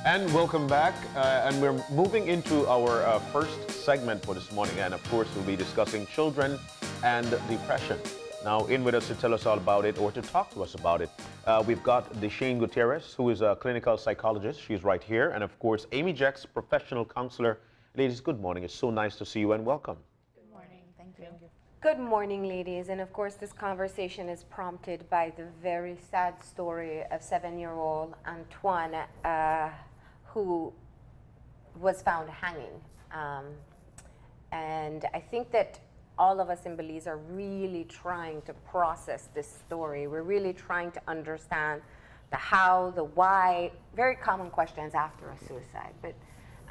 And welcome back. And we're moving into our first segment for this morning. And of course, we'll be discussing children and depression. Now, in with us to tell us all about it or to talk to us about it, we've got Deshane Gutierrez, who is a clinical psychologist. She's right here. And of course, Aimee, professional counselor. Ladies, good morning. It's so nice to see you and welcome. Good morning. Thank you. Good morning, ladies. And of course, this conversation is prompted by the very sad story of 7-year-old Antoine, who was found hanging. And I think that all of us in Belize are really trying to process this story. We're really trying to understand the how, the why, very common questions after a suicide, but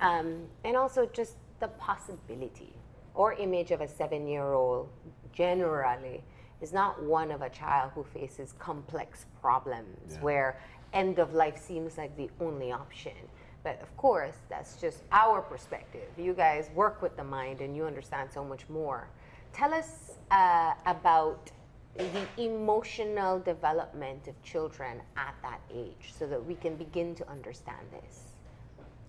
and also just the possibility or image of a 7-year-old generally is not one of a child who faces complex problems where end of life seems like the only option. But of course, that's just our perspective. You guys work with the mind and you understand so much more. Tell us about the emotional development of children at that age so that we can begin to understand this.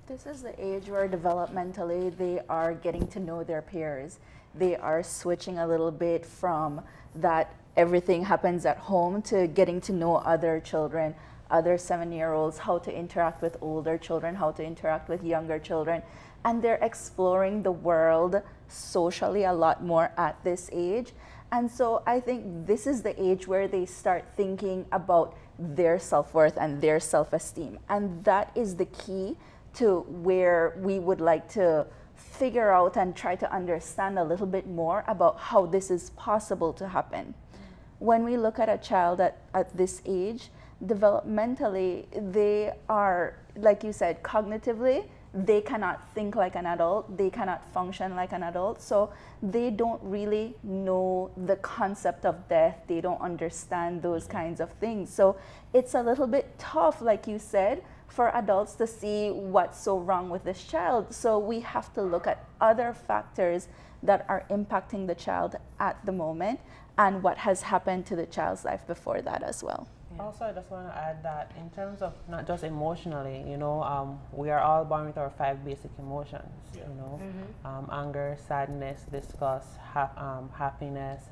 This is the age where developmentally they are getting to know their peers. They are switching a little bit from that everything happens at home to getting to know other children, other 7-year-olds, how to interact with older children, how to interact with younger children. And they're exploring the world socially a lot more at this age. And so I think this is the age where they start thinking about their self-worth and their self-esteem. And that is the key to where we would like to figure out and try to understand a little bit more about how this is possible to happen. When we look at a child at this age, developmentally, they are, like you said, cognitively, they cannot think like an adult, they cannot function like an adult, so they don't really know the concept of death, they don't understand those kinds of things. So it's a little bit tough, like you said, for adults to see what's so wrong with this child. So we have to look at other factors that are impacting the child at the moment and what has happened to the child's life before that as well. Also, I just want to add that in terms of not just emotionally, we are all born with our 5 basic emotions, anger, sadness, disgust, happiness.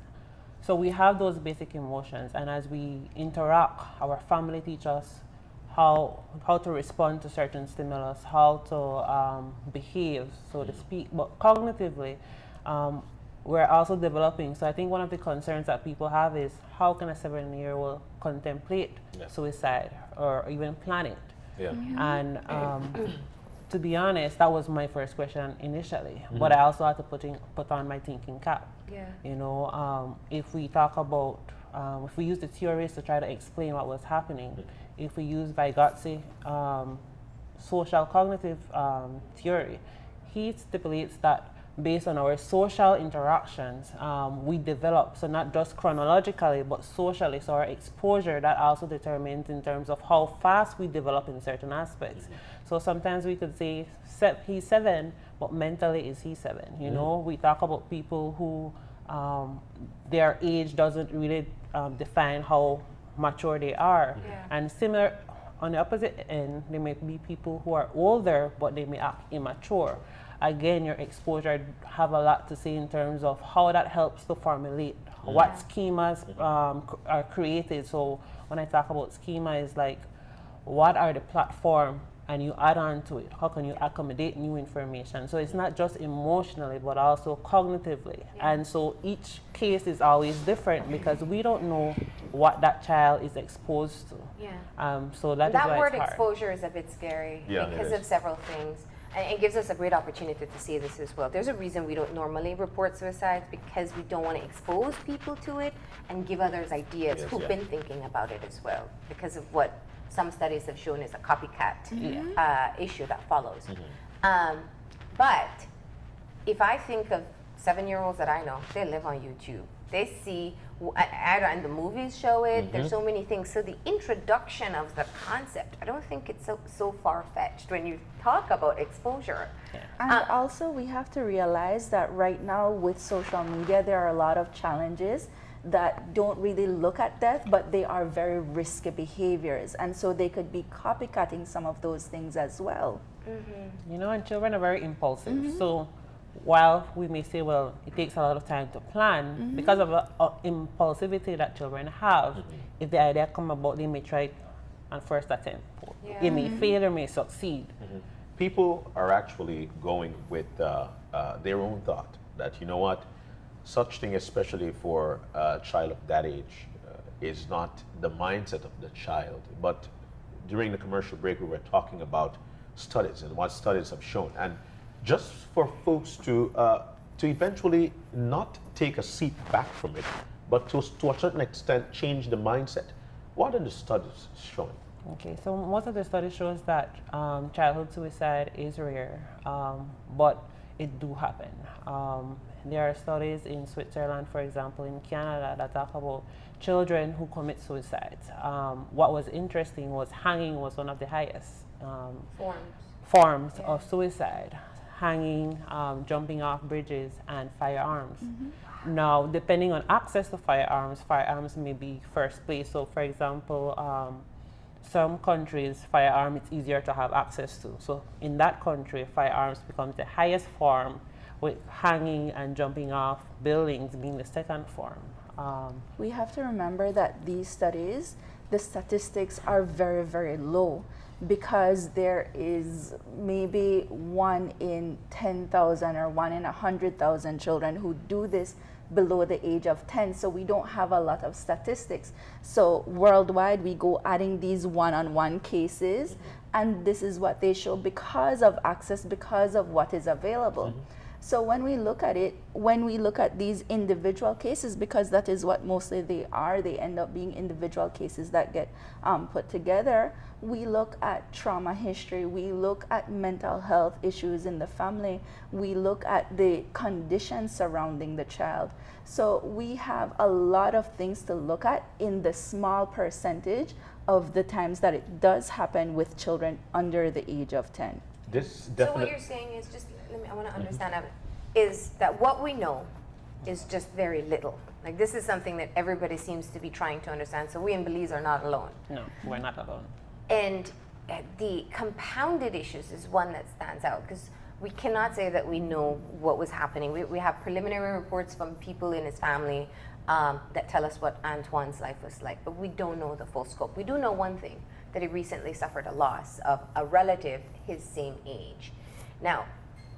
So we have those basic emotions, and as we interact, our family teach us how to respond to certain stimulus, how to behave, so to speak. But cognitively, we're also developing. So I think one of the concerns that people have is how can a 7-year-old contemplate suicide or even plan it? Yeah. And to be honest, that was my first question initially. But I also had to put on my thinking cap. Yeah. If we talk about, if we use the theories to try to explain what was happening, if we use Vygotsky social cognitive theory, he stipulates that based on our social interactions, we develop, so not just chronologically, but socially. So our exposure, that also determines in terms of how fast we develop in certain aspects. So sometimes we could say he's 7, but mentally is he 7? We talk about people who their age doesn't really define how mature they are. Yeah. And similar, on the opposite end, there may be people who are older, but they may act immature. Again, your exposure have a lot to say in terms of how that helps to formulate what schemas are created. So when I talk about schema, is like, what are the platform, and you add on to it. How can you accommodate new information? So it's not just emotionally, but also cognitively. Yeah. And so each case is always different because we don't know what that child is exposed to. Yeah. So that is That why word it's hard. exposure is a bit scary because it of several things. And it gives us a great opportunity to see this as well. There's a reason we don't normally report suicides, because we don't want to expose people to it and give others ideas who've been thinking about it as well, because of what some studies have shown is a copycat issue that follows. But if I think of 7-year-olds that I know, they live on YouTube. They see, and the movies show it, there's so many things. So the introduction of the concept, I don't think it's so far-fetched when you talk about exposure. And also we have to realize that right now with social media, there are a lot of challenges that don't really look at death, but they are very risky behaviors. And so they could be copycatting some of those things as well. You know, and children are very impulsive. So while we may say, well, it takes a lot of time to plan, because of the impulsivity that children have, if the idea come about, they may try it on first attempt. It may fail or may succeed. People are actually going with their own thought that, you know what, such thing, especially for a child of that age, is not the mindset of the child. But during the commercial break, we were talking about studies and what studies have shown. And just for folks to eventually not take a seat back from it, but to a certain extent change the mindset. What are the studies showing? Okay, so most of the studies shows that childhood suicide is rare, but it do happen. There are studies in Switzerland, for example, in Canada, that talk about children who commit suicide. What was interesting was hanging was one of the highest forms of suicide. Hanging, jumping off bridges, and firearms. Now, depending on access to firearms may be first place. So, for example, some countries, firearm it's easier to have access to. So, in that country, firearms becomes the highest form, with hanging and jumping off buildings being the second form. We have to remember that these studies, the statistics are very, very low, because there is maybe 1 in 10,000 or 1 in 100,000 children who do this below the age of 10. So we don't have a lot of statistics. So worldwide, we go adding these one-on-one cases, and this is what they show because of access, because of what is available. So when we look at it, when we look at these individual cases, because that is what mostly they are, they end up being individual cases that get put together. We look at trauma history, we look at mental health issues in the family, we look at the conditions surrounding the child. So we have a lot of things to look at in the small percentage of the times that it does happen with children under the age of 10. So what you're saying is just, I want to understand that, is that what we know is just very little. Like, this is something that everybody seems to be trying to understand. So we in Belize are not alone. No, we're not alone. And the compounded issues is one that stands out, because we cannot say that we know what was happening. We have preliminary reports from people in his family that tell us what Antoine's life was like, but we don't know the full scope. We do know one thing, that he recently suffered a loss of a relative his same age. Now,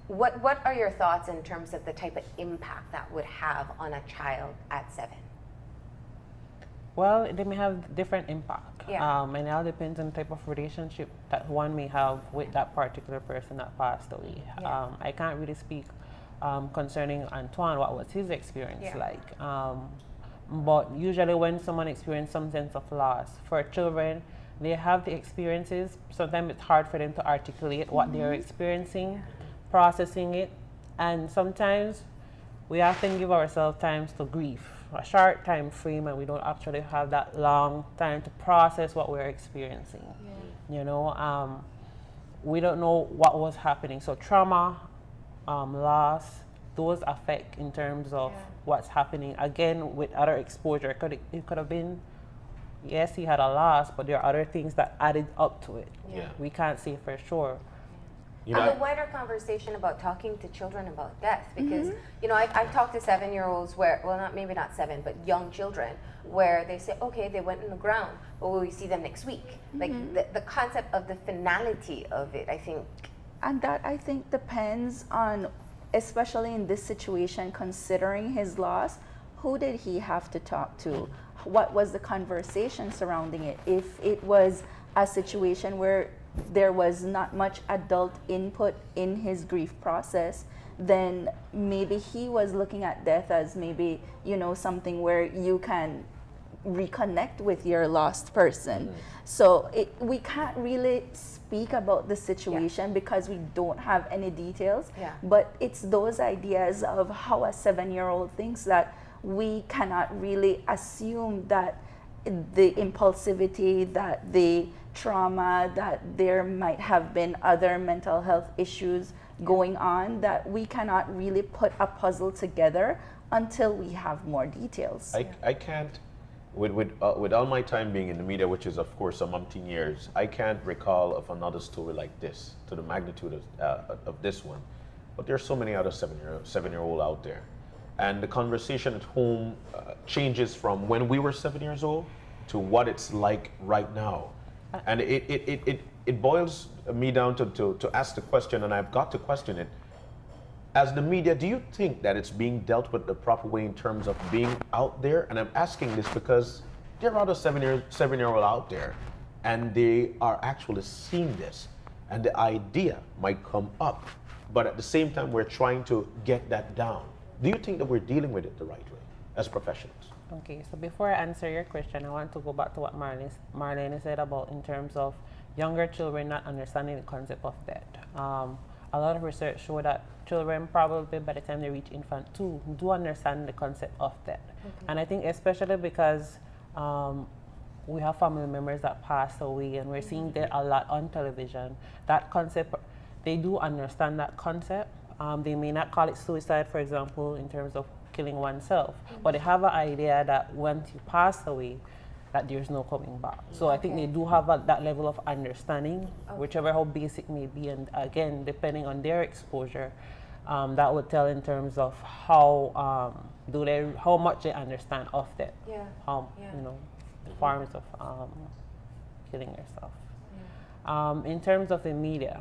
what are your thoughts in terms of the type of impact that would have on a child at 7? Well, they may have different impact. Yeah. And it all depends on the type of relationship that one may have with that particular person that passed away. Yeah. I can't really speak concerning Antoine, what was his experience like. But usually when someone experiences some sense of loss, for children, they have the experiences. Sometimes it's hard for them to articulate what they're experiencing, processing it. And sometimes we often give ourselves time to grieve, a short time frame, and we don't actually have that long time to process what we're experiencing. You know, we don't know what was happening. So trauma, loss, those affect in terms of what's happening. Again, with other exposure, it could have been, yes, he had a loss, but there are other things that added up to it. We can't say for sure. You know, and the wider conversation about talking to children about death, because you know, I've talked to 7-year-olds where, well, not 7, but young children, where they say, okay, they went in the ground, but will we see them next week? Like the concept of the finality of it, I think. And that, I think, depends on, especially in this situation, considering his loss, who did he have to talk to? What was the conversation surrounding it? If it was a situation where there was not much adult input in his grief process, then maybe he was looking at death as maybe, you know, something where you can reconnect with your lost person. So we can't really speak about the situation because we don't have any details. But it's those ideas of how a 7-year-old thinks that, we cannot really assume that the impulsivity, that the trauma, that there might have been other mental health issues going on, that we cannot really put a puzzle together until we have more details. I can't, with all my time being in the media, which is of course some umpteen years, I can't recall of another story like this to the magnitude of this one. But there's so many other seven-year-old out there, and the conversation at home changes from when we were 7 years old to what it's like right now, and it boils me down to ask the question, and I've got to question it. As the media, do you think that it's being dealt with the proper way in terms of being out there? And I'm asking this because there are other seven-year-old out there, and they are actually seeing this, and the idea might come up, but at the same time, we're trying to get that down. Do you think that we're dealing with it the right way as professionals? Okay, so before I answer your question, I want to go back to what Marlene said about in terms of younger children not understanding the concept of death. A lot of research show that children probably by the time they reach infant 2 do understand the concept of death. And I think especially because we have family members that pass away and we're seeing that a lot on television, that concept, they do understand that concept. They may not call it suicide, for example, in terms of killing oneself, but they have an idea that once you pass away, that there's no coming back. So I think they do have that level of understanding, whichever how basic may be, and again, depending on their exposure, that would tell in terms of how much they understand of that, you know, the forms of killing yourself. In terms of the media,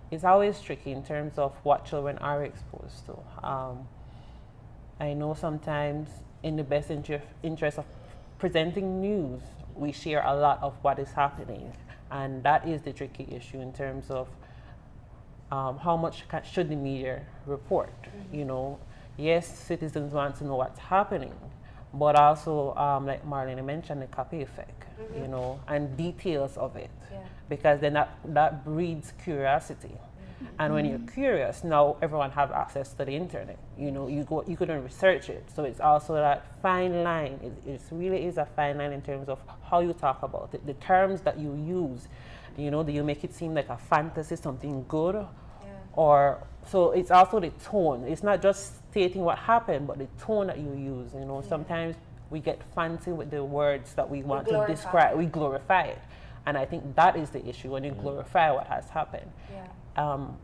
it's always tricky in terms of what children are exposed to. I know sometimes in the best interest of presenting news, we share a lot of what is happening, and that is the tricky issue in terms of how much should the media report. You know, yes, citizens want to know what's happening, but also, like Marlene mentioned, the copy effect, you know, and details of it, because then that breeds curiosity. And when you're curious, now everyone have access to the internet. You know, you couldn't research it. So it's also that fine line. It really is a fine line in terms of how you talk about it, the terms that you use. You know, do you make it seem like a fantasy, something good? Or, so it's also the tone. It's not just stating what happened, but the tone that you use. You know, sometimes we get fancy with the words that we want to describe. We glorify it. And I think that is the issue when you glorify what has happened.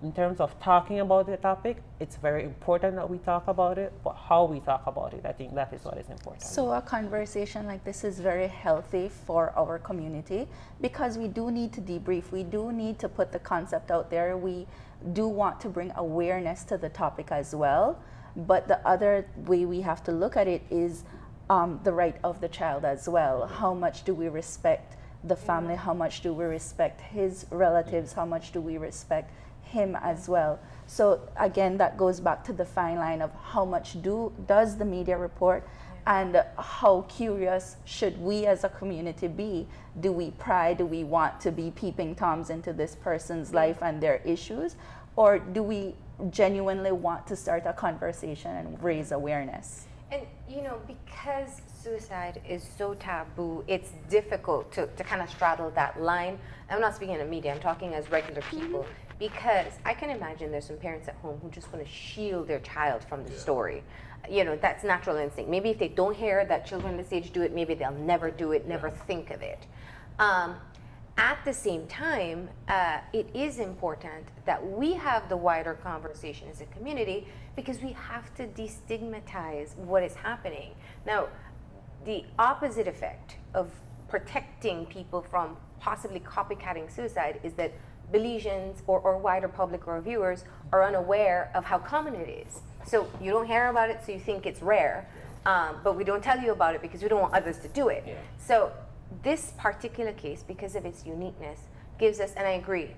In terms of talking about the topic, it's very important that we talk about it, but how we talk about it, I think that is what is important. So a conversation like this is very healthy for our community because we do need to debrief. We do need to put the concept out there. We do want to bring awareness to the topic as well. But the other way we have to look at it is the right of the child as well. How much do we respect the family? How much do we respect his relatives? How much do we respect him as well? So again, that goes back to the fine line of how much does the media report, and how curious should we as a community be? Do we pry? Do we want to be peeping toms into this person's life and their issues? Or do we genuinely want to start a conversation and raise awareness? And you know, because suicide is so taboo, it's difficult to kind of straddle that line. I'm not speaking in media, I'm talking as regular people, because I can imagine there's some parents at home who just want to shield their child from the story. You know, that's natural instinct. Maybe if they don't hear that children this age do it, maybe they'll never do it, never think of it. At the same time, it is important that we have the wider conversation as a community, because we have to destigmatize what is happening. Now, the opposite effect of protecting people from possibly copycatting suicide is that Belizeans or wider public or viewers are unaware of how common it is. So you don't hear about it, so you think it's rare, but we don't tell you about it because we don't want others to do it. So this particular case, because of its uniqueness, gives us, and I agree,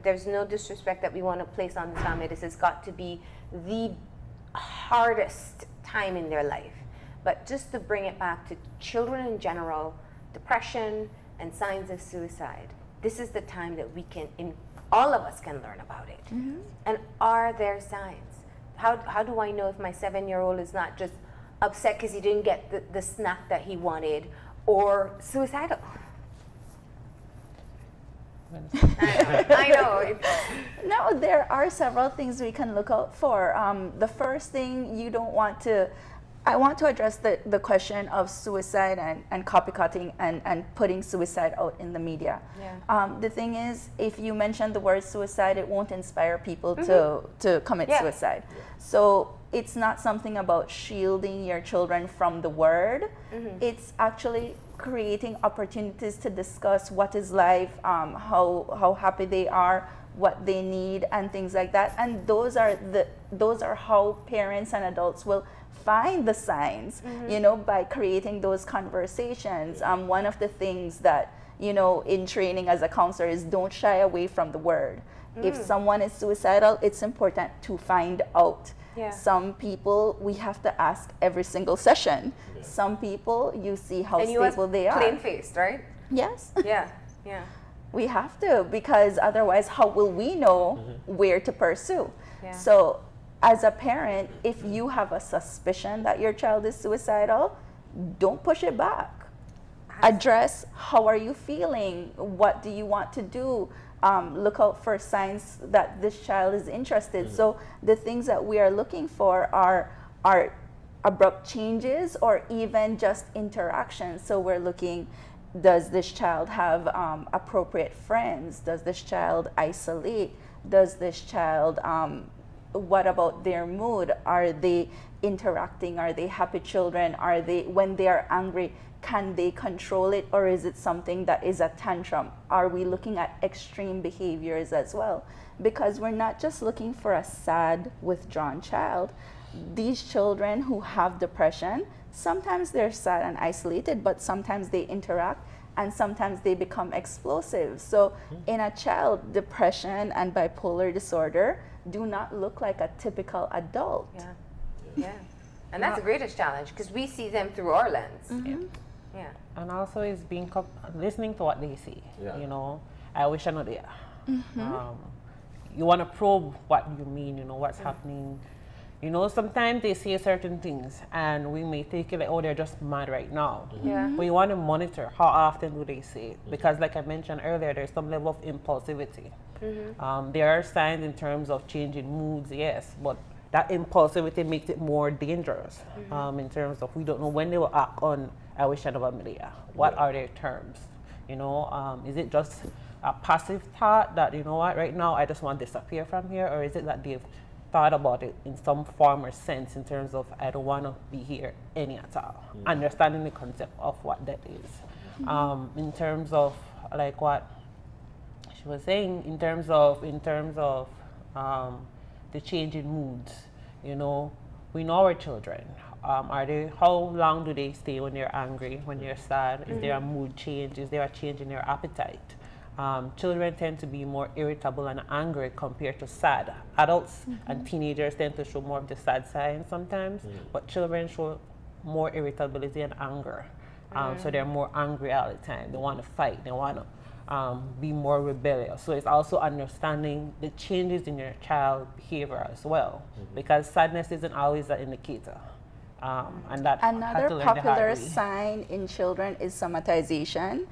there's no disrespect that we want to place on this family. This has got to be the hardest time in their life. But just to bring it back to children in general, depression and signs of suicide, this is the time that we can, all of us can learn about it. And are there signs? How do I know if my 7-year-old is not just upset because he didn't get the snack that he wanted, or suicidal. I know. No, there are several things we can look out for. The first thing you don't want to, I want to address the question of suicide and copycatting and putting suicide out in the media. Yeah. The thing is, if you mention the word suicide, it won't inspire people to commit suicide. So it's not something about shielding your children from the word. It's actually creating opportunities to discuss what is life, how happy they are, what they need, and things like that. And those are how parents and adults will find the signs, you know, by creating those conversations. One of the things that, you know, in training as a counselor is don't shy away from the word. If someone is suicidal, it's important to find out. Some people we have to ask every single session. Some people you see how stable they are. Plain-faced, right? Yes. Yeah. We have to, because otherwise how will we know where to pursue? Yeah. So as a parent, if you have a suspicion that your child is suicidal, don't push it back. Address, how are you feeling? What do you want to do? Look out for signs that this child is interested. So the things that we are looking for are abrupt changes or even just interactions. So we're looking, does this child have appropriate friends? Does this child isolate? Does this child, what about their mood? Are they interacting? Are they happy children? Are they, when they are angry, can they control it, or is it something that is a tantrum? Are we looking at extreme behaviors as well? Because we're not just looking for a sad, withdrawn child. These children who have depression, sometimes they're sad and isolated, but sometimes they interact and sometimes they become explosive. So in a child, depression and bipolar disorder do not look like a typical adult. Yeah. And that's the greatest challenge, because we see them through our lens. Yeah. And also is listening to what they say. You know, I wish I knew there. You want to probe what you mean, you know, what's happening. You know, sometimes they say certain things and we may take it like, oh, they're just mad right now. But you want to monitor how often do they say it. Because like I mentioned earlier, there's some level of impulsivity. There are signs in terms of changing moods, yes, but that impulsivity makes it more dangerous in terms of we don't know when they will act on I wish I never met. What are their terms? You know, is it just a passive thought that, you know what, right now I just want to disappear from here, or is it that they've thought about it in some form or sense in terms of I don't want to be here any at all? Understanding the concept of what that is. In terms of like what she was saying, in terms of the change in moods, you know, we know our children. How long do they stay when they're angry, when they're sad? Is there a mood change? Is there a change in their appetite? Children tend to be more irritable and angry compared to sad. Adults and teenagers tend to show more of the sad side sometimes, but children show more irritability and anger. So they're more angry all the time. They want to fight. They want to be more rebellious. So it's also understanding the changes in your child behavior as well, because sadness isn't always an indicator. And that another popular sign in children is somatization.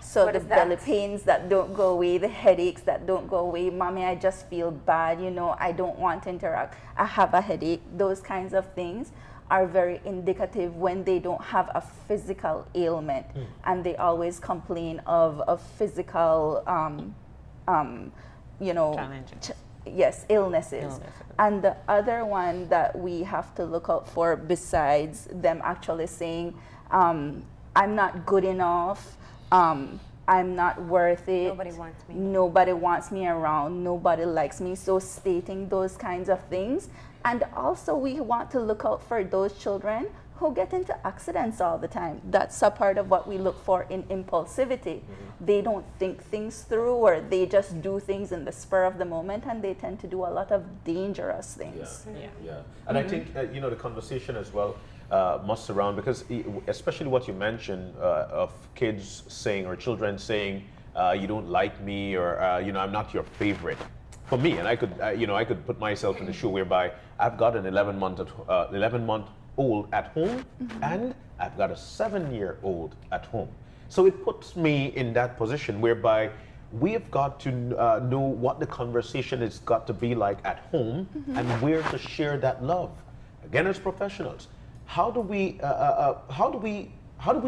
So the belly pains that don't go away, the headaches that don't go away. Mommy, I just feel bad, you know, I don't want to interact, I have a headache. Those kinds of things are very indicative when they don't have a physical ailment, and they always complain of physical you know, illnesses. And the other one that we have to look out for, besides them actually saying, I'm not good enough, I'm not worth it, nobody wants me around, nobody likes me, so stating those kinds of things. And also we want to look out for those children who get into accidents all the time. That's a part of what we look for in impulsivity. They don't think things through, or they just do things in the spur of the moment, and they tend to do a lot of dangerous things. And I think, you know, the conversation as well must surround, because especially what you mentioned of kids saying, or children saying, you don't like me, or, you know, I'm not your favorite. For me, and I could, you know, I could put myself in the shoe whereby I've got an 11-month old at home, and I've got a 7-year-old at home. So it puts me in that position whereby we have got to know what the conversation has got to be like at home and where to share that love. Again, as professionals, how do we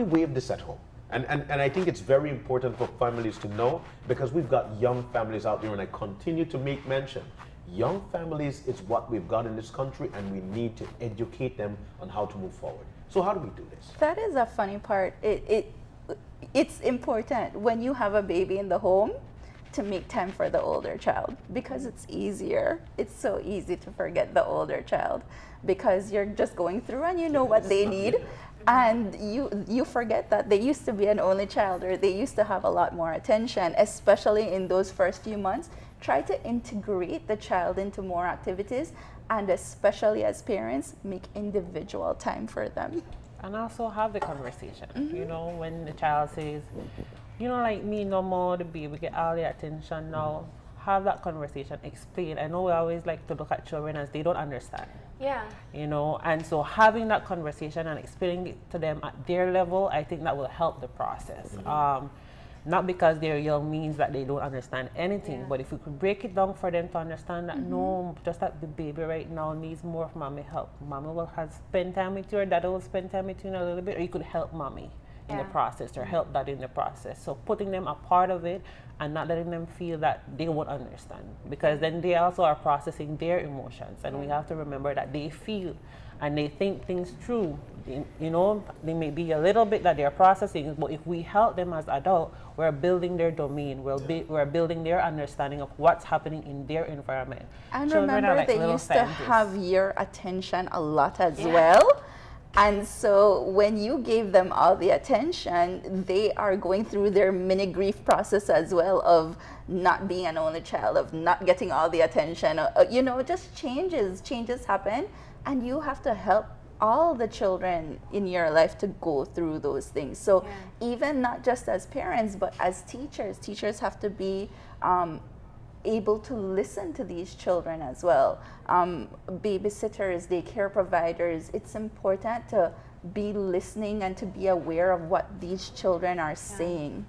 waive this at home? And I think it's very important for families to know, because we've got young families out there, and I continue to make mention. Young families is what we've got in this country, and we need to educate them on how to move forward. So how do we do this? That is a funny part. It's important when you have a baby in the home to make time for the older child, because it's easier. It's so easy to forget the older child because you're just going through and you know what they need. And you forget that they used to be an only child, or they used to have a lot more attention, especially in those first few months. Try to integrate the child into more activities, and especially as parents, make individual time for them. And also have the conversation. You know, when the child says, you know, like me no more, the baby get all the attention now. Have that conversation, explain. I know we always like to look at children as they don't understand. Yeah. You know, and so having that conversation and explaining it to them at their level, I think that will help the process. Not because they're young means that they don't understand anything, but if we could break it down for them to understand that no, just that the baby right now needs more of mommy help. Mommy will have spend time with you, or dad will spend time with you in a little bit, or you could help mommy in the process, or help dad in the process. So putting them a part of it and not letting them feel that they won't understand, because then they also are processing their emotions, and we have to remember that they feel and they think things through. You know, they may be a little bit that they're processing, but if we help them as adults, we're building their domain, we're building their understanding of what's happening in their environment. And Children remember, like they little used to scientists. have your attention a lot as well. And so when you gave them all the attention, they are going through their mini grief process as well, of not being an only child, of not getting all the attention. You know, just changes happen, and you have to help all the children in your life to go through those things. So even not just as parents, but as teachers have to be able to listen to these children as well. Babysitters, daycare providers, it's important to be listening and to be aware of what these children are saying.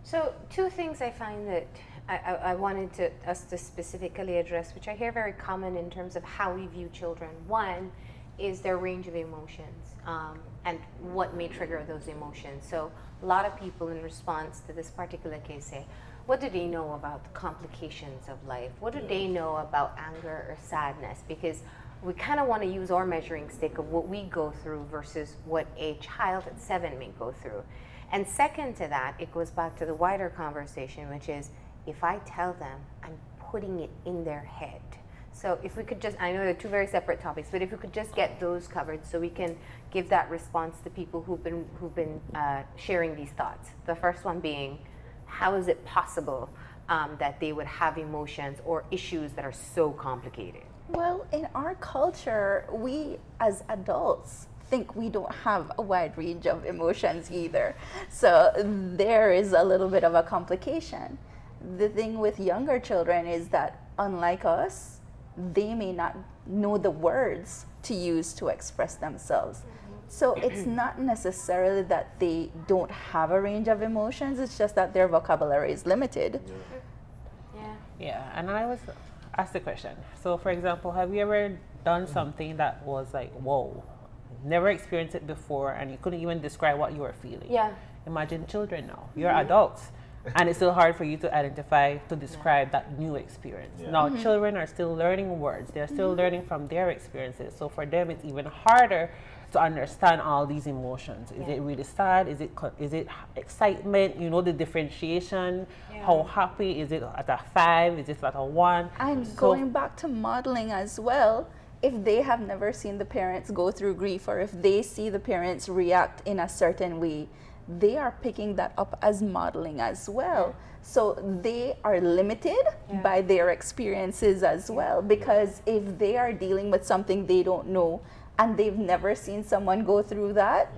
So 2 things I find that I wanted us to specifically address, which I hear very common in terms of how we view children. One is their range of emotions, and what may trigger those emotions. So a lot of people in response to this particular case say, what do they know about the complications of life? What do they know about anger or sadness? Because we kind of want to use our measuring stick of what we go through versus what a child at 7 may go through. And second to that, it goes back to the wider conversation, which is, if I tell them, I'm putting it in their head. So if we could just, I know they're 2 very separate topics, but if we could just get those covered so we can give that response to people who've been sharing these thoughts. The first one being, how is it possible that they would have emotions or issues that are so complicated? Well, in our culture, we as adults think we don't have a wide range of emotions either. So there is a little bit of a complication. The thing with younger children is that, unlike us, they may not know the words to use to express themselves. So it's not necessarily that they don't have a range of emotions, it's just that their vocabulary is limited. Yeah, and I was asked the question. So for example, have you ever done something that was like, whoa, never experienced it before, and you couldn't even describe what you were feeling? Yeah. Imagine children now. You're adults. And it's still hard for you to identify, to describe that new experience. Now, children are still learning words. They're still learning from their experiences. So for them, it's even harder to understand all these emotions. Is it really sad? Is it excitement? You know, the differentiation. How happy is it at a 5? Is it at a 1? And going back to modeling as well, if they have never seen the parents go through grief, or if they see the parents react in a certain way, they are picking that up as modeling as well. So they are limited by their experiences as well, because if they are dealing with something they don't know and they've never seen someone go through that,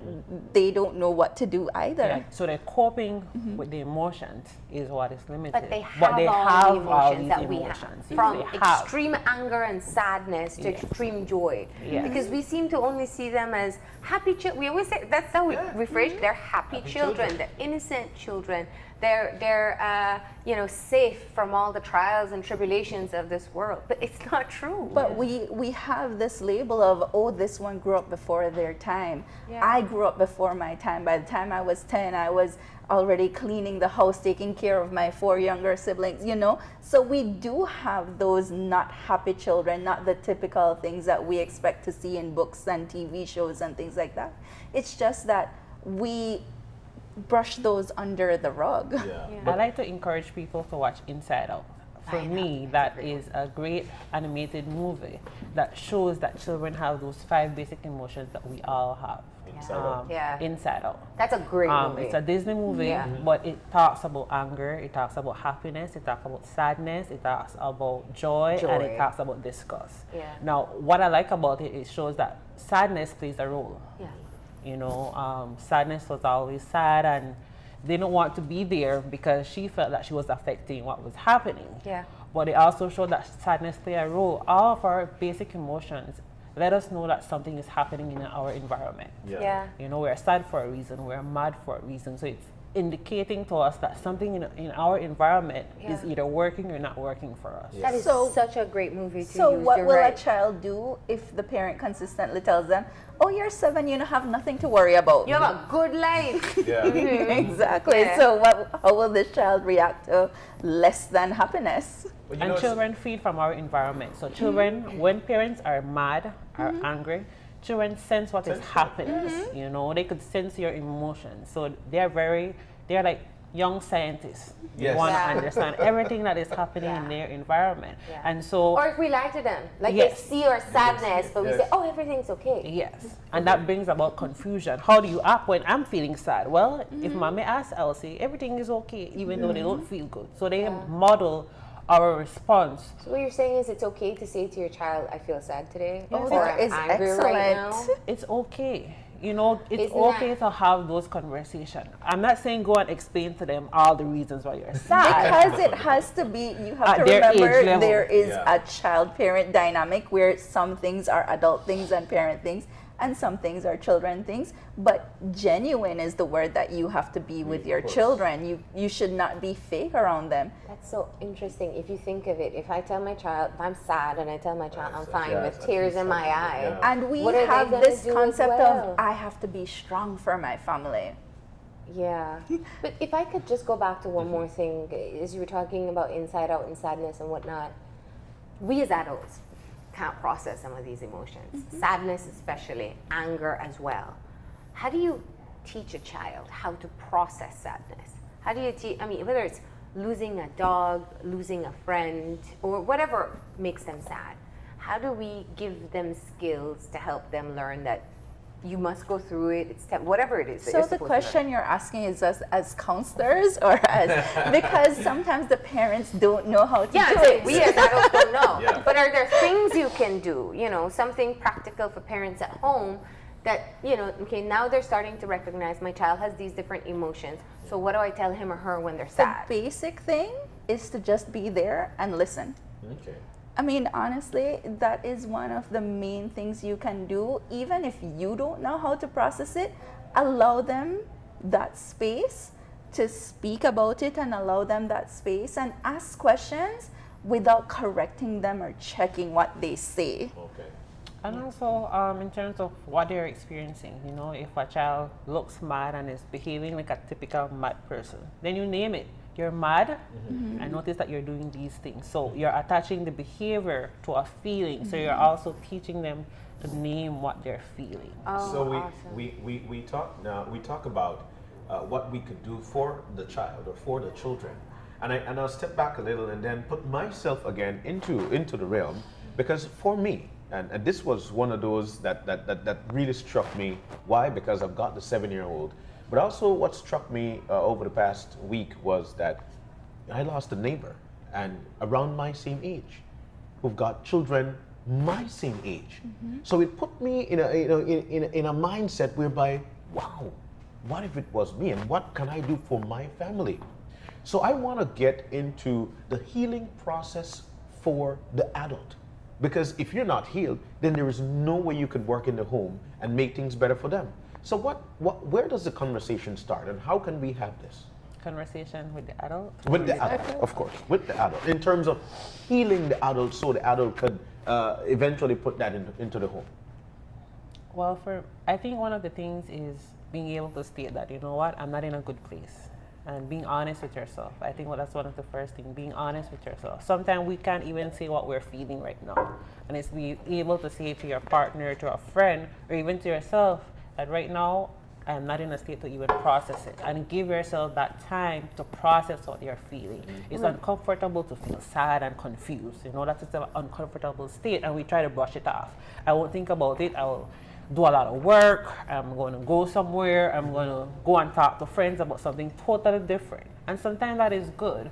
they don't know what to do either. Yeah, so they're coping with the emotions is what is limited. But they have all the emotions that we have, Yes, from they have. extreme anger and sadness to extreme joy. Yes. Because we seem to only see them as happy children. We always say that's how we rephrase. They're happy children. They're innocent children. They're safe from all the trials and tribulations of this world. But it's not true. But we have this label of, oh, this one grew up before their time. Yeah. I grew up before my time. By the time I was 10, I was already cleaning the house, taking care of my 4 younger siblings, So we do have those not happy children, not the typical things that we expect to see in books and TV shows and things like that. It's just that we brush those under the rug. I like to encourage people to watch Inside Out. For me, that is a great animated movie that shows that children have those 5 basic emotions that we all have. Inside Out. That's a great movie. It's a Disney movie, but it talks about anger, it talks about happiness, it talks about sadness, it talks about joy. And it talks about disgust. Now, what I like about it, it shows that sadness plays a role. Sadness was always sad, and they didn't want to be there because she felt that she was affecting what was happening. But it also showed that sadness play a role. All of our basic emotions let us know that something is happening in our environment. We're sad for a reason, we're mad for a reason. So it's indicating to us that something in our environment is either working or not working for us. That is such a great movie to use. So what will a child do if the parent consistently tells them, oh, you're 7, you don't have nothing to worry about? You have a good life. Exactly. So how will this child react to less than happiness? And children feed from our environment. So children, when parents are mad, are angry, children sense what is happening. They could sense your emotions. So they're like young scientists. They want to understand everything that is happening in their environment. And so, or if we lie to them, like they see our sadness, but we say, oh, everything's okay. Yes. And that brings about confusion. How do you act when I'm feeling sad? Well, if mommy asks Elsie, everything is okay, even though they don't feel good. So they model our response. So what you're saying is it's okay to say to your child, I feel sad today, Oh, or that I'm is angry excellent. right now. It's okay. It's Isn't okay to have those conversations. I'm not saying go and explain to them all the reasons why you're sad. Because it has to be, you have At to their age remember level. there is a child-parent dynamic where some things are adult things and parent things, and some things are children things. But genuine is the word that you have to be with your children. You should not be fake around them. That's so interesting. If you think of it, if I tell my child, if I'm sad and I tell my child I'm fine with tears in my eye, And we what are they have gonna this do as concept well? of, I have to be strong for my family. Yeah. But if I could just go back to one more thing, as you were talking about inside out and sadness and whatnot, we as adults can't process some of these emotions, sadness especially, anger as well. How do you teach a child how to process sadness? How do you teach, whether it's losing a dog, losing a friend, or whatever makes them sad, how do we give them skills to help them learn that you must go through it, it's whatever it is that So you're the supposed question you're asking is us as counselors or as, because sometimes the parents don't know how to do it. we as adults don't know. But are there things you can do, something practical for parents at home that, okay, now they're starting to recognize my child has these different emotions. So what do I tell him or her when they're The sad? basic thing is to just be there and listen. Okay. Honestly, that is one of the main things you can do. Even if you don't know how to process it, allow them that space to speak about it and allow them that space and ask questions without correcting them or checking what they say. Okay. And also, in terms of what they're experiencing, if a child looks mad and is behaving like a typical mad person, then you name it. You're mad, and notice that you're doing these things. So you're attaching the behavior to a feeling. So you're also teaching them to name what they're feeling. Oh, So awesome. we talk about what we could do for the child or for the children, and I'll step back a little and then put myself again into the realm, because for me, and this was one of those that really struck me. Why? Because I've got the 7-year-old. But also what struck me over the past week was that I lost a neighbor and around my same age who've got children my same age. So it put me in a mindset whereby, wow, what if it was me, and what can I do for my family? So I want to get into the healing process for the adult. Because if you're not healed, then there is no way you could work in the home and make things better for them. So where does the conversation start, and how can we have this? Conversation with the adult? With the adult, of course, with the adult, in terms of healing the adult so the adult could eventually put that into the home. Well, I think one of the things is being able to state that, you know what, I'm not in a good place. And being honest with yourself. I think that's one of the first things, being honest with yourself. Sometimes we can't even say what we're feeling right now. And it's being able to say to your partner, to a friend, or even to yourself that right now, I am not in a state to even process it. And give yourself that time to process what you're feeling. It's uncomfortable to feel sad and confused. You know, that's an uncomfortable state, and we try to brush it off. I won't think about it. I will do a lot of work. I'm going to go somewhere. I'm going to go and talk to friends about something totally different. And sometimes that is good.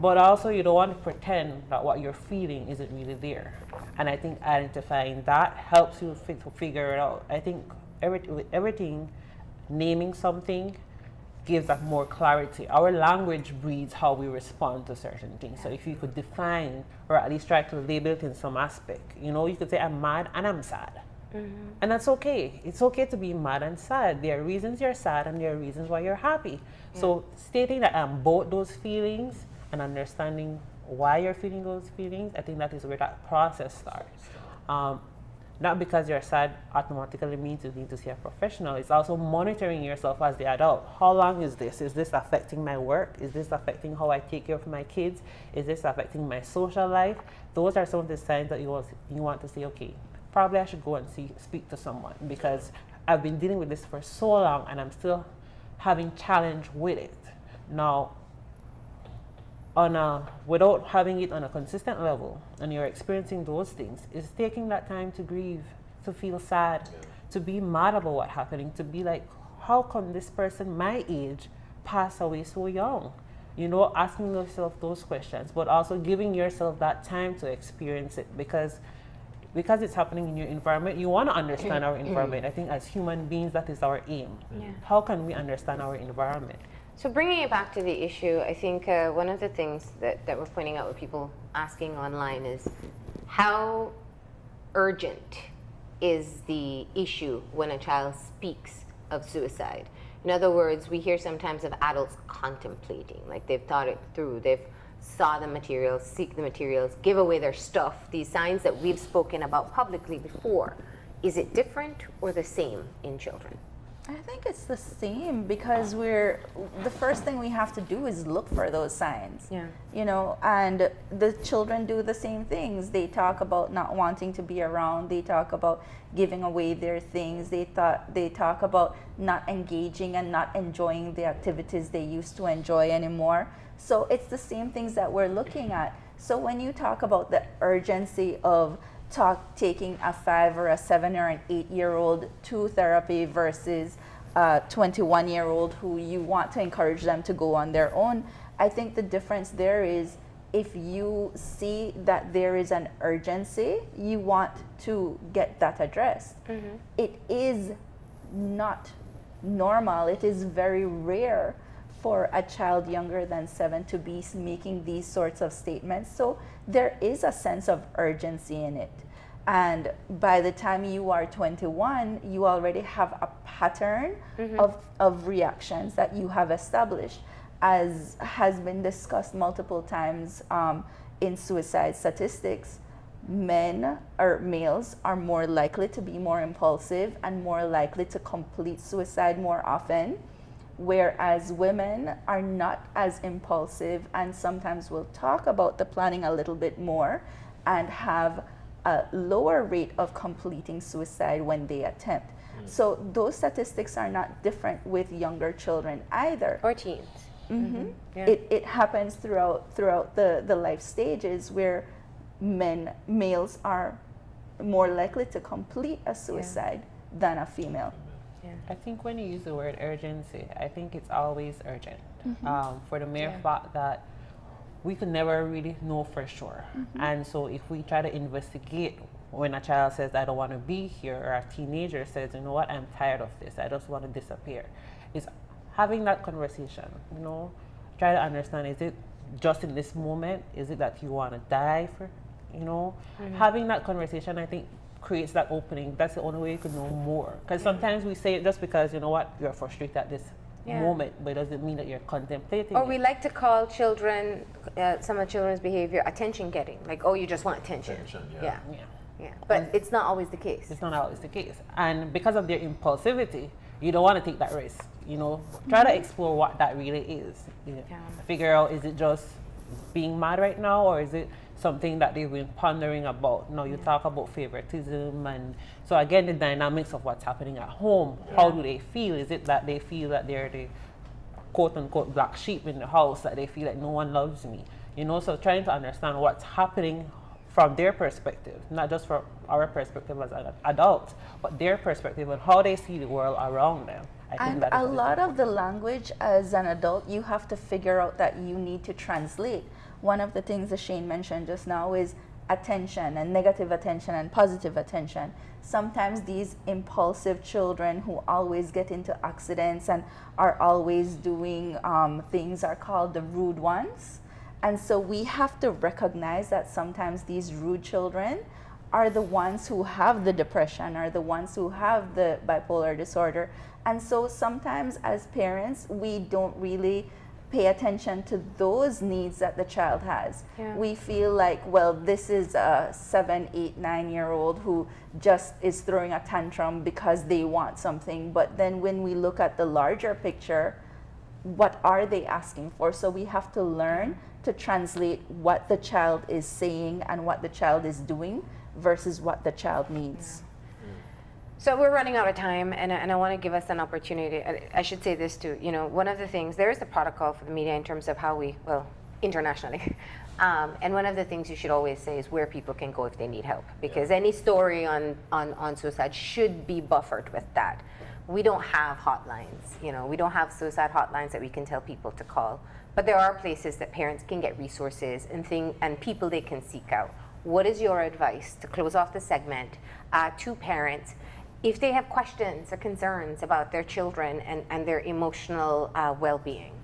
But also, you don't want to pretend that what you're feeling isn't really there. And I think identifying that helps you to figure it out. I think with everything, naming something gives us more clarity. Our language breeds how we respond to certain things. So if you could define, or at least try to label it in some aspect, you know, you could say, I'm mad and I'm sad. And that's okay. It's okay to be mad and sad. There are reasons you're sad and there are reasons why you're happy. So stating that I'm both those feelings and understanding why you're feeling those feelings, I think that is where that process starts. Not because you're sad automatically means you need to see a professional. It's also monitoring yourself as the adult. How long is this? Is this affecting my work? Is this affecting how I take care of my kids? Is this affecting my social life? Those are some of the signs that you want to say, okay, probably I should go and speak to someone, because I've been dealing with this for so long and I'm still having challenge with it. Now, without having it on a consistent level, and you're experiencing those things, is taking that time to grieve, to feel sad, to be mad about what's happening, to be like, how come this person my age passed away so young? You know, asking yourself those questions, but also giving yourself that time to experience it, because it's happening in your environment. You want to understand our environment. I think as human beings, that is our aim. How can we understand our environment? So bringing it back to the issue, I think one of the things that we're pointing out with people asking online is, how urgent is the issue when a child speaks of suicide? In other words, we hear sometimes of adults contemplating, like they've thought it through, they've saw the materials, seek the materials, give away their stuff, these signs that we've spoken about publicly before. Is it different or the same in children? I think it's the same, because the first thing we have to do is look for those signs. You know, and the children do the same things. They talk about not wanting to be around. They talk about giving away their things. They talk about not engaging and not enjoying the activities they used to enjoy anymore. So it's the same things that we're looking at. So when you talk about the urgency of taking a 5 or a 7 or an 8-year-old to therapy versus a 21-year-old who you want to encourage them to go on their own, I think the difference there is, if you see that there is an urgency, you want to get that addressed. It is not normal. It is very rare for a child younger than 7 to be making these sorts of statements. So there is a sense of urgency in it. And by the time you are 21, you already have a pattern of reactions that you have established. As has been discussed multiple times in suicide statistics, males are more likely to be more impulsive and more likely to complete suicide more often, whereas women are not as impulsive and sometimes will talk about the planning a little bit more and have a lower rate of completing suicide when they attempt. So those statistics are not different with younger children either. Or teens. It happens throughout the life stages, where males are more likely to complete a suicide than a female. I think when you use the word urgency, I think it's always urgent, for the mere fact that we could never really know for sure. And so if we try to investigate when a child says, I don't want to be here, or a teenager says, you know what, I'm tired of this, I just want to disappear, is having that conversation, you know, try to understand, is it just in this moment? Is it that you want to die for, you know? Having that conversation, I think, creates that opening. That's the only way you can know more. Because sometimes we say it just because, you know what, you're frustrated at this moment, but it doesn't mean that you're contemplating Or it. we like to call children, some of children's behavior, attention getting. Like, oh, you just want attention. Yeah. Yeah. But it's not always the case. It's not always the case. And because of their impulsivity, you don't want to take that risk. You know, try to explore what that really is. You know, figure out, is it just being mad right now, or is it something that they've been pondering about? You know, you talk about favoritism, and so again, the dynamics of what's happening at home. How do they feel? Is it that they feel that they're the quote-unquote black sheep in the house, that they feel like no one loves me? You know, so trying to understand what's happening from their perspective, not just from our perspective as an adult, but their perspective and how they see the world around them. I think And that is a what is lot of important. the language as an adult, you have to figure out that you need to translate. One of the things that Shane mentioned just now is attention, and negative attention and positive attention. Sometimes these impulsive children who always get into accidents and are always doing things are called the rude ones. And so we have to recognize that sometimes these rude children are the ones who have the depression, are the ones who have the bipolar disorder. And so sometimes as parents, we don't really pay attention to those needs that the child has. We feel like, well, this is a 7, 8, 9-year-old who just is throwing a tantrum because they want something. But then when we look at the larger picture, what are they asking for? So we have to learn to translate what the child is saying and what the child is doing versus what the child needs. So we're running out of time, and I want to give us an opportunity. I should say this too. You know, one of the things, there is a protocol for the media in terms of how we, well, internationally. And one of the things you should always say is where people can go if they need help, because any story on suicide should be buffered with that. We don't have hotlines, you know, we don't have suicide hotlines that we can tell people to call, but there are places that parents can get resources and people they can seek out. What is your advice to close off the segment to parents if they have questions or concerns about their children and their emotional well-being,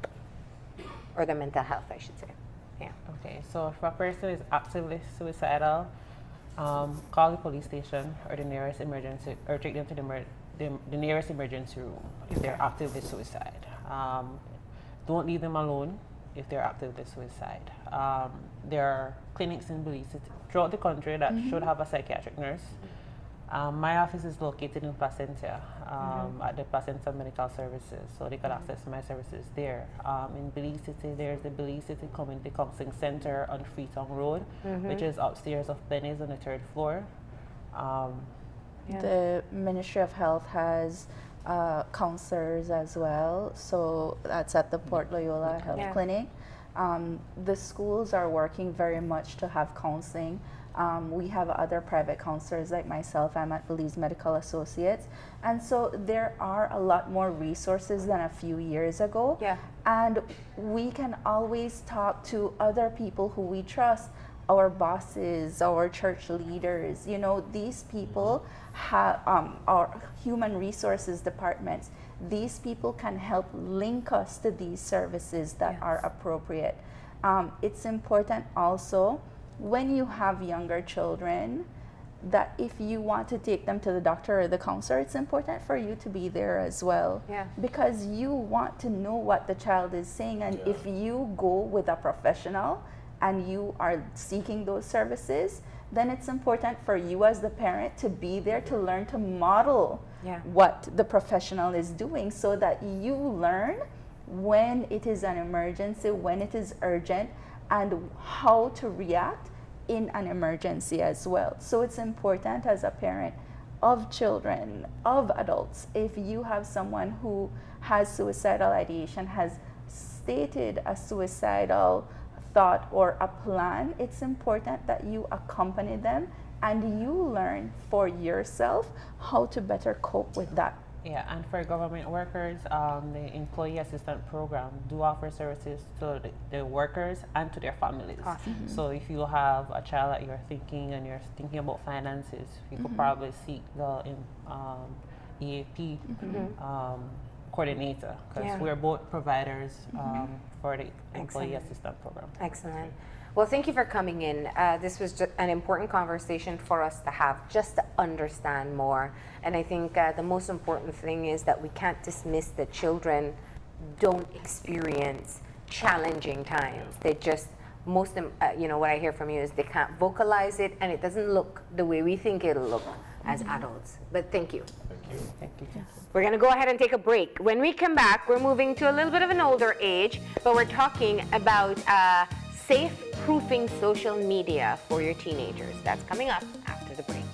or their mental health, I should say? Yeah. Okay, so if a person is actively suicidal, call the police station or the nearest emergency, or take them to the nearest emergency room if they're actively suicide. Don't leave them alone if they're actively suicide. There are clinics in Belize throughout the country that should have a psychiatric nurse. My office is located in Placentia, at the Placentia Medical Services, so they can access my services there. In Belize City, there's the Belize City Community Counseling Center on Freetown Road, which is upstairs of Benny's on the 3rd floor. The Ministry of Health has counselors as well, so that's at the Port Loyola Health Clinic. The schools are working very much to have counseling. We have other private counselors like myself. I'm at Belize Medical Associates. And so there are a lot more resources than a few years ago. And we can always talk to other people who we trust, our bosses, our church leaders. You know, these people have our human resources departments. These people can help link us to these services that are appropriate. It's important also, when you have younger children, that if you want to take them to the doctor or the counselor, it's important for you to be there as well. Because you want to know what the child is saying, and if you go with a professional and you are seeking those services, then it's important for you as the parent to be there to learn to model what the professional is doing, so that you learn when it is an emergency, when it is urgent, and how to react in an emergency as well. So it's important as a parent of children, of adults, if you have someone who has suicidal ideation, has stated a suicidal thought or a plan, it's important that you accompany them and you learn for yourself how to better cope with that Yeah, and for government workers, the Employee Assistance Program do offer services to the workers and to their families. Awesome. So if you have a child that you're thinking and you're thinking about finances, you could probably seek the EAP coordinator, because Yeah. we're both providers for the Employee Excellent. Assistance Program. Excellent. Well, thank you for coming in. This was just an important conversation for us to have, just to understand more. And I think the most important thing is that we can't dismiss that children don't experience challenging times. They just, what I hear from you is they can't vocalize it, and it doesn't look the way we think it'll look as adults. But thank you. Thank you. We're going to go ahead and take a break. When we come back, we're moving to a little bit of an older age, but we're talking about safe proofing social media for your teenagers. That's coming up after the break.